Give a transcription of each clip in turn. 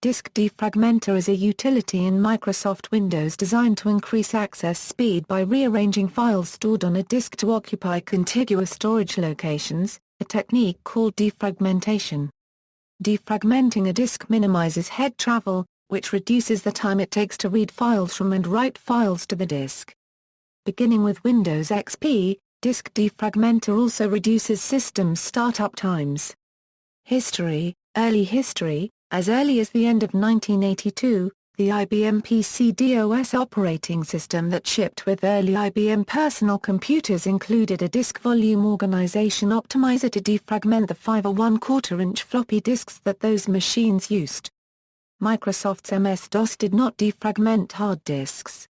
Disk Defragmenter is a utility in Microsoft Windows designed to increase access speed by rearranging files stored on a disk to occupy contiguous storage locations, a technique called defragmentation. Defragmenting a disk minimizes head travel, which reduces the time it takes to read files from and write files to the disk. Beginning with Windows XP, Disk Defragmenter also reduces system startup times. History. Early history. As early as the end of 1982, the IBM PC DOS operating system that shipped with early IBM personal computers included a disk volume organization optimizer to defragment the 5 or 1/4 inch floppy disks that those machines used. Microsoft's MS-DOS did not defragment hard disks.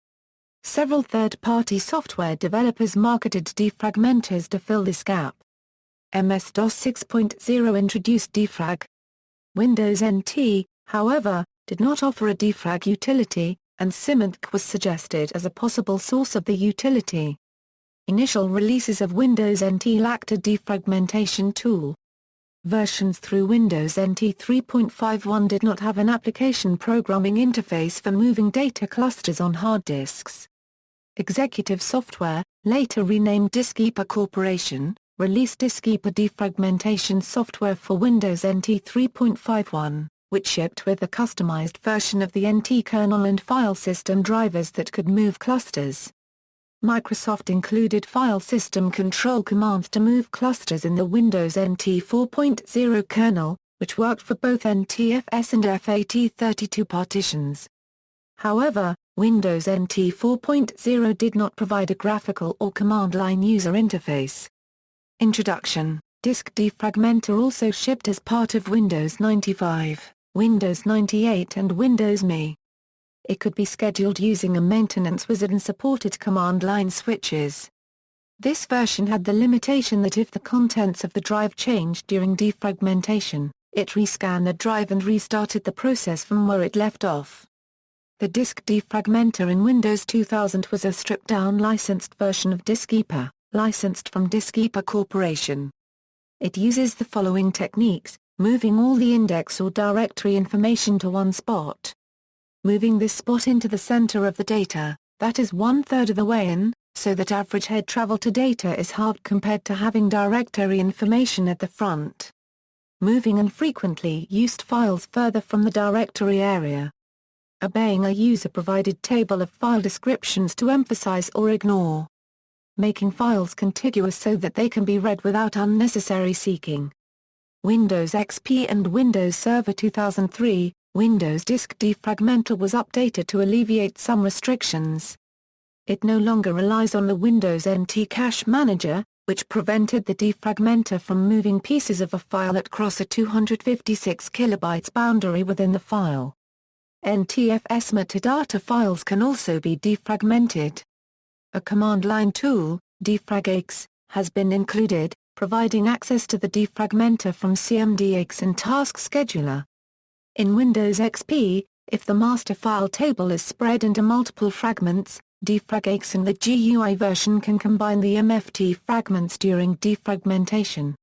Several third-party software developers marketed defragmenters to fill this gap. MS-DOS 6.0 introduced defrag. Windows NT, however, did not offer a defrag utility, and Symantec was suggested as a possible source of the utility. Initial releases of Windows NT lacked a defragmentation tool. Versions through Windows NT 3.51 did not have an application programming interface for moving data clusters on hard disks. Executive Software, later renamed Diskkeeper Corporation, released Diskkeeper defragmentation software for Windows NT 3.51, which shipped with a customized version of the NT kernel and file system drivers that could move clusters. Microsoft included file system control commands to move clusters in the Windows NT 4.0 kernel, which worked for both NTFS and FAT32 partitions. However, Windows NT 4.0 did not provide a graphical or command line user interface. Introduction. Disk Defragmenter also shipped as part of Windows 95, Windows 98 and Windows ME. It could be scheduled using a maintenance wizard and supported command line switches. This version had the limitation that if the contents of the drive changed during defragmentation, it rescanned the drive and restarted the process from where it left off. The Disk Defragmenter in Windows 2000 was a stripped-down licensed version of Diskkeeper, licensed from Diskkeeper Corporation. It uses the following techniques: moving all the index or directory information to one spot. Moving this spot into the center of the data, that is 1/3 of the way in, so that average head travel to data is halved compared to having directory information at the front. Moving infrequently used files further from the directory area. Obeying a user-provided table of file descriptions to emphasize or ignore. Making files contiguous so that they can be read without unnecessary seeking. Windows XP and Windows Server 2003, Windows Disk Defragmenter was updated to alleviate some restrictions. It no longer relies on the Windows NT Cache Manager, which prevented the defragmenter from moving pieces of a file that cross a 256 kilobytes boundary within the file. NTFS metadata files can also be defragmented. A command line tool, defragx, has been included, providing access to the defragmenter from CMDX and Task Scheduler. In Windows XP, if the master file table is spread into multiple fragments, defragx and the GUI version can combine the MFT fragments during defragmentation.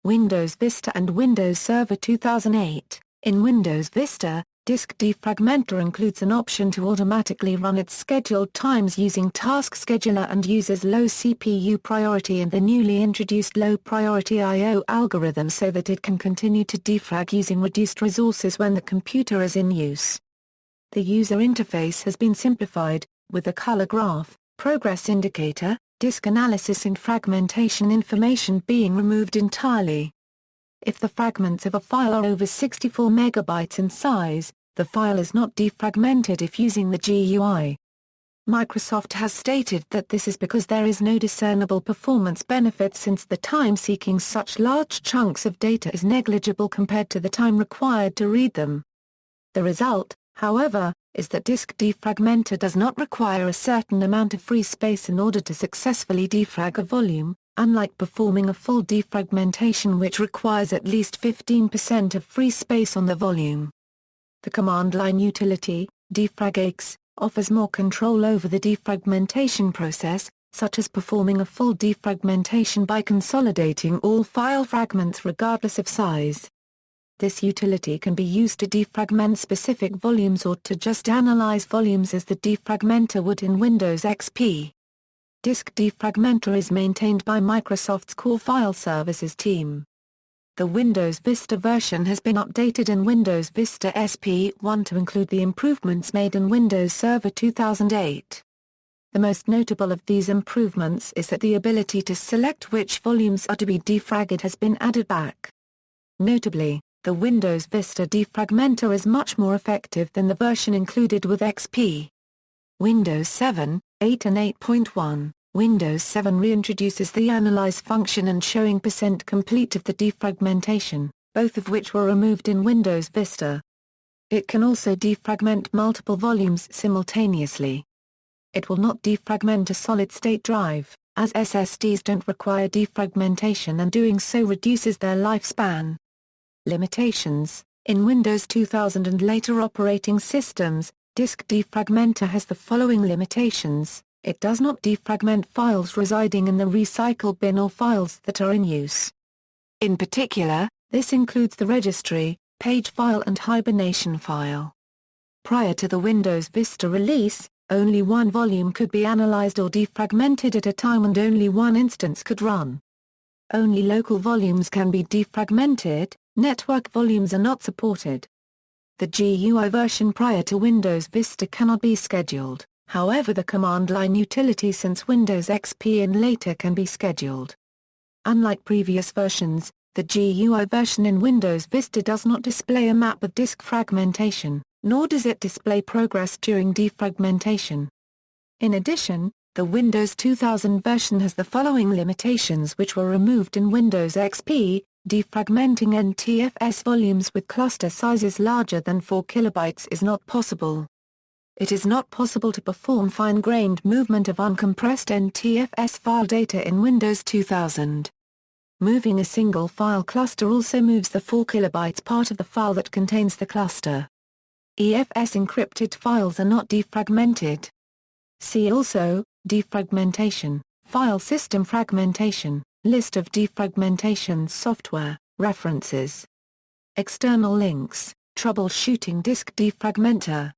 Windows Vista and Windows Server 2008. In Windows Vista, Disk Defragmenter includes an option to automatically run its scheduled times using Task Scheduler and uses low CPU priority and the newly introduced low priority I/O algorithm so that it can continue to defrag using reduced resources when the computer is in use. The user interface has been simplified, with a color graph, progress indicator, disk analysis and fragmentation information being removed entirely. If the fragments of a file are over 64 megabytes in size, the file is not defragmented if using the GUI. Microsoft has stated that this is because there is no discernible performance benefit since the time seeking such large chunks of data is negligible compared to the time required to read them. The result, however, is that Disk Defragmenter does not require a certain amount of free space in order to successfully defrag a volume, unlike performing a full defragmentation which requires at least 15% of free space on the volume. The command line utility, defragx, offers more control over the defragmentation process, such as performing a full defragmentation by consolidating all file fragments regardless of size. This utility can be used to defragment specific volumes or to just analyze volumes as the Defragmenter would in Windows XP. Disk Defragmenter is maintained by Microsoft's Core File Services team. The Windows Vista version has been updated in Windows Vista SP1 to include the improvements made in Windows Server 2008. The most notable of these improvements is that the ability to select which volumes are to be defragged has been added back. Notably, the Windows Vista Defragmenter is much more effective than the version included with XP. Windows 7, 8 and 8.1, Windows 7 reintroduces the Analyze function and showing % complete of the defragmentation, both of which were removed in Windows Vista. It can also defragment multiple volumes simultaneously. It will not defragment a solid-state drive, as SSDs don't require defragmentation and doing so reduces their lifespan. Limitations: in Windows 2000 and later operating systems, Disk Defragmenter has the following limitations: it does not defragment files residing in the recycle bin or files that are in use. In particular, this includes the registry, page file and hibernation file. Prior to the Windows Vista release, only one volume could be analyzed or defragmented at a time and only one instance could run. Only local volumes can be defragmented, network volumes are not supported. The GUI version prior to Windows Vista cannot be scheduled, however the command line utility since Windows XP and later can be scheduled. Unlike previous versions, the GUI version in Windows Vista does not display a map of disk fragmentation, nor does it display progress during defragmentation. In addition, the Windows 2000 version has the following limitations which were removed in Windows XP: defragmenting NTFS volumes with cluster sizes larger than 4 KB is not possible. It is not possible to perform fine-grained movement of uncompressed NTFS file data in Windows 2000. Moving a single file cluster also moves the 4 KB part of the file that contains the cluster. EFS encrypted files are not defragmented. See also, defragmentation, file system fragmentation, list of defragmentation software, references. External links, troubleshooting disk defragmenter.